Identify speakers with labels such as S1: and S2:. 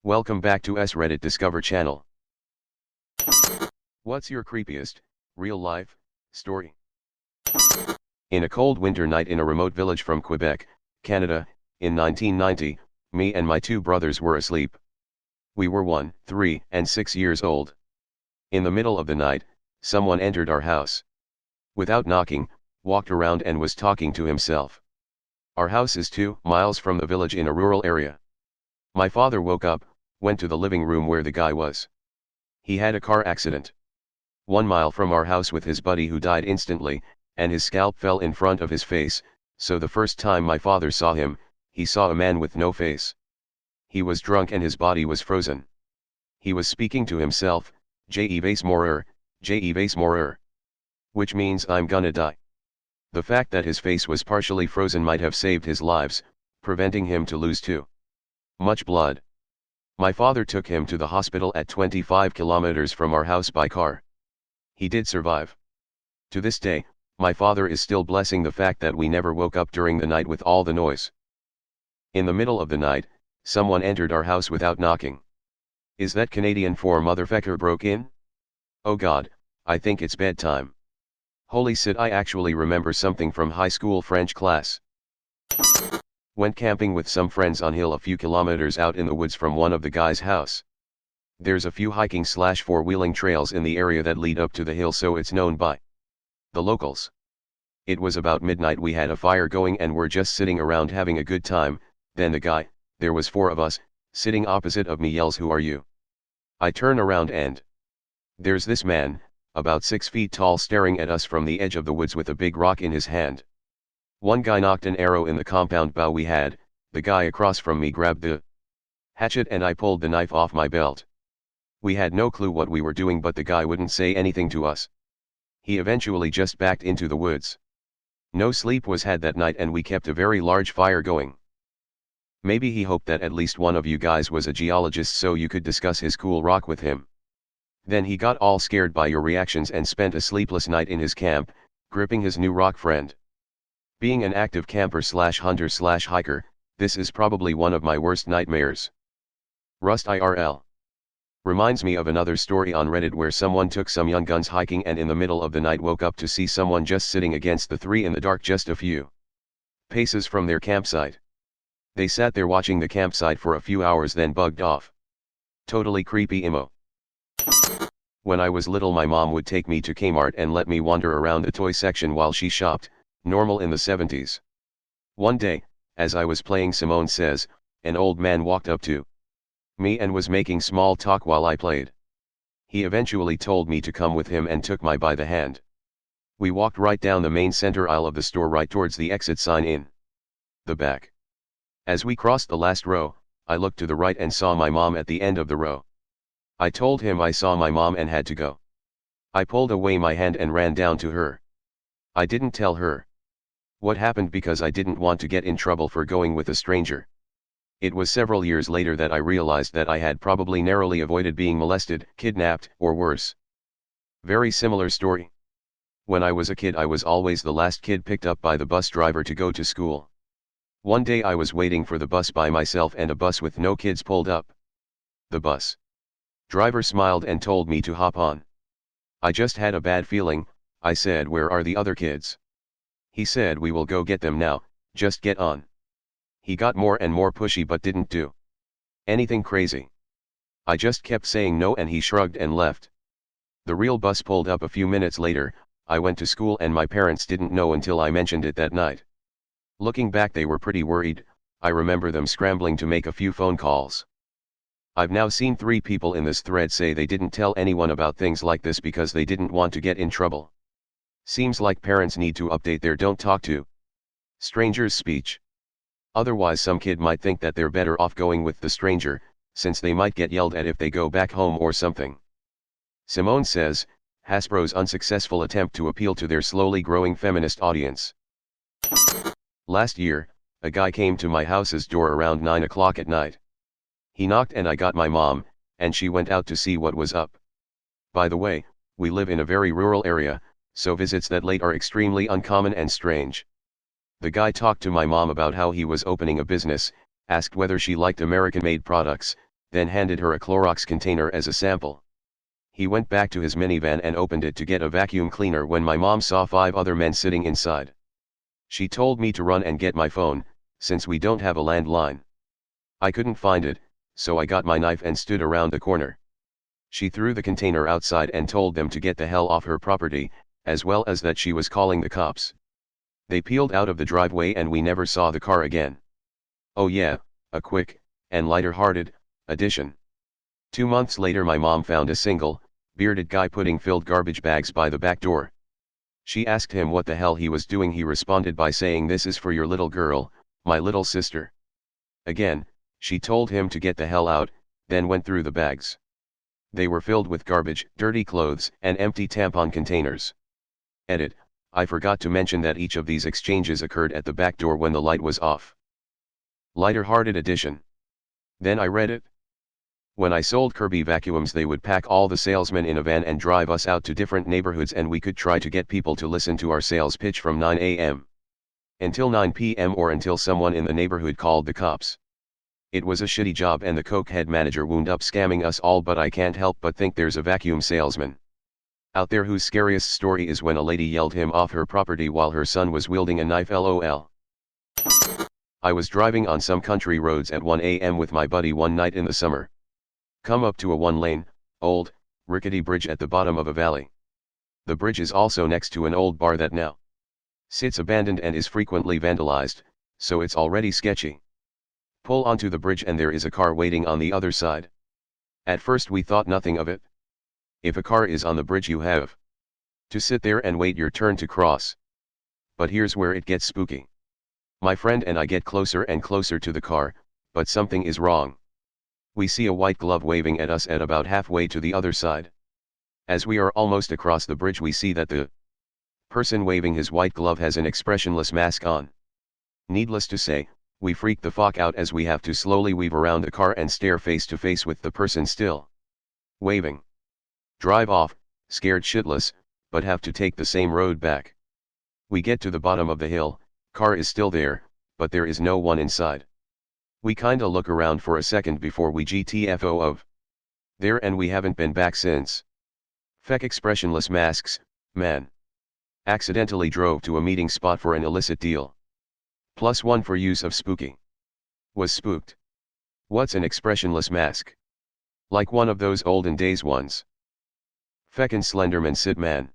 S1: Welcome back to askreddit Discover channel. What's your creepiest, real life, story? In a cold winter night in a remote village from Quebec, Canada, in 1990, me and my two brothers were asleep. We were 1, 3, and 6 years old. In the middle of the night, someone entered our house. Without knocking, walked around and was talking to himself. Our house is 2 miles from the village in a rural area. My father woke up, went to the living room where the guy was. He had a car accident 1 mile from our house with his buddy who died instantly, and his scalp fell in front of his face, so the first time my father saw him, he saw a man with no face. He was drunk and his body was frozen. He was speaking to himself, "Je vais mourir, je vais mourir," which means "I'm gonna die." The fact that his face was partially frozen might have saved his lives, preventing him to lose too much blood. My father took him to the hospital at 25 kilometers from our house by car. He did survive. To this day, my father is still blessing the fact that we never woke up during the night with all the noise. In the middle of the night, someone entered our house without knocking. Is that Canadian for motherfucker broke in? Oh God, I think it's bedtime. Holy shit, I actually remember something from high school French class. Went camping with some friends on hill a few kilometers out in the woods from one of the guy's house. There's a few hiking / four-wheeling trails in the area that lead up to the hill, so it's known by the locals. It was about midnight, we had a fire going and were just sitting around having a good time, then the guy, there was 4 of us, sitting opposite of me, yells, "Who are you?" I turn around and there's this man, about 6 feet tall, staring at us from the edge of the woods with a big rock in his hand. One guy knocked an arrow in the compound bow we had, the guy across from me grabbed the hatchet and I pulled the knife off my belt. We had no clue what we were doing, but the guy wouldn't say anything to us. He eventually just backed into the woods. No sleep was had that night and we kept a very large fire going. Maybe he hoped that at least one of you guys was a geologist so you could discuss his cool rock with him. Then he got all scared by your reactions and spent a sleepless night in his camp, gripping his new rock friend. Being an active camper / hunter / hiker, this is probably one of my worst nightmares. Rust IRL. Reminds me of another story on Reddit where someone took some young guns hiking and in the middle of the night woke up to see someone just sitting against the tree in the dark just a few paces from their campsite. They sat there watching the campsite for a few hours then bugged off. Totally creepy emo. When I was little, my mom would take me to Kmart and let me wander around the toy section while she shopped, normal in the 70s. One day, as I was playing Simone Says, an old man walked up to me and was making small talk while I played. He eventually told me to come with him and took me by the hand. We walked right down the main center aisle of the store right towards the exit sign in the back. As we crossed the last row, I looked to the right and saw my mom at the end of the row. I told him I saw my mom and had to go. I pulled away my hand and ran down to her. I didn't tell her what happened because I didn't want to get in trouble for going with a stranger. It was several years later that I realized that I had probably narrowly avoided being molested, kidnapped, or worse. Very similar story. When I was a kid, I was always the last kid picked up by the bus driver to go to school. One day I was waiting for the bus by myself and a bus with no kids pulled up. The bus driver smiled and told me to hop on. I just had a bad feeling. I said, "Where are the other kids?" He said, "We will go get them now, just get on." He got more and more pushy but didn't do anything crazy. I just kept saying no and he shrugged and left. The real bus pulled up a few minutes later. I went to school and my parents didn't know until I mentioned it that night. Looking back, they were pretty worried. I remember them scrambling to make a few phone calls. I've now seen 3 people in this thread say they didn't tell anyone about things like this because they didn't want to get in trouble. Seems like parents need to update their "don't talk to strangers" speech. Otherwise some kid might think that they're better off going with the stranger, since they might get yelled at if they go back home or something. Simone Says, Hasbro's unsuccessful attempt to appeal to their slowly growing feminist audience. Last year, a guy came to my house's door around 9 o'clock at night. He knocked and I got my mom, and she went out to see what was up. By the way, we live in a very rural area, so visits that late are extremely uncommon and strange. The guy talked to my mom about how he was opening a business, asked whether she liked American-made products, then handed her a Clorox container as a sample. He went back to his minivan and opened it to get a vacuum cleaner when my mom saw 5 other men sitting inside. She told me to run and get my phone, since we don't have a landline. I couldn't find it, so I got my knife and stood around the corner. She threw the container outside and told them to get the hell off her property, as well as that she was calling the cops. They peeled out of the driveway and we never saw the car again. Oh yeah, a quick, and lighter-hearted, addition. 2 months later my mom found a single, bearded guy putting filled garbage bags by the back door. She asked him what the hell he was doing. He responded by saying, "This is for your little girl, my little sister." Again, she told him to get the hell out, then went through the bags. They were filled with garbage, dirty clothes, and empty tampon containers. Edit: I forgot to mention that each of these exchanges occurred at the back door when the light was off. Lighter-hearted addition. Then I read it. When I sold Kirby vacuums, they would pack all the salesmen in a van and drive us out to different neighborhoods, and we could try to get people to listen to our sales pitch from 9 a.m. until 9 p.m. or until someone in the neighborhood called the cops. It was a shitty job and the cokehead manager wound up scamming us all, but I can't help but think there's a vacuum salesman out there whose scariest story is when a lady yelled him off her property while her son was wielding a knife. LOL. I was driving on some country roads at 1 a.m. with my buddy one night in the summer. Come up to a 1-lane, old, rickety bridge at the bottom of a valley. The bridge is also next to an old bar that now sits abandoned and is frequently vandalized, so it's already sketchy. Pull onto the bridge and there is a car waiting on the other side. At first we thought nothing of it. If a car is on the bridge, you have to sit there and wait your turn to cross. But here's where it gets spooky. My friend and I get closer and closer to the car, but something is wrong. We see a white glove waving at us at about halfway to the other side. As we are almost across the bridge, we see that the person waving his white glove has an expressionless mask on. Needless to say, we freak the fuck out as we have to slowly weave around the car and stare face to face with the person still waving. Drive off, scared shitless, but have to take the same road back. We get to the bottom of the hill, car is still there, but there is no one inside. We kinda look around for a second before we GTFO of there, and we haven't been back since. Feck expressionless masks, man. Accidentally drove to a meeting spot for an illicit deal. +1 for use of spooky. Was spooked. What's an expressionless mask? Like one of those olden days ones. Feckin' Slenderman Sid man.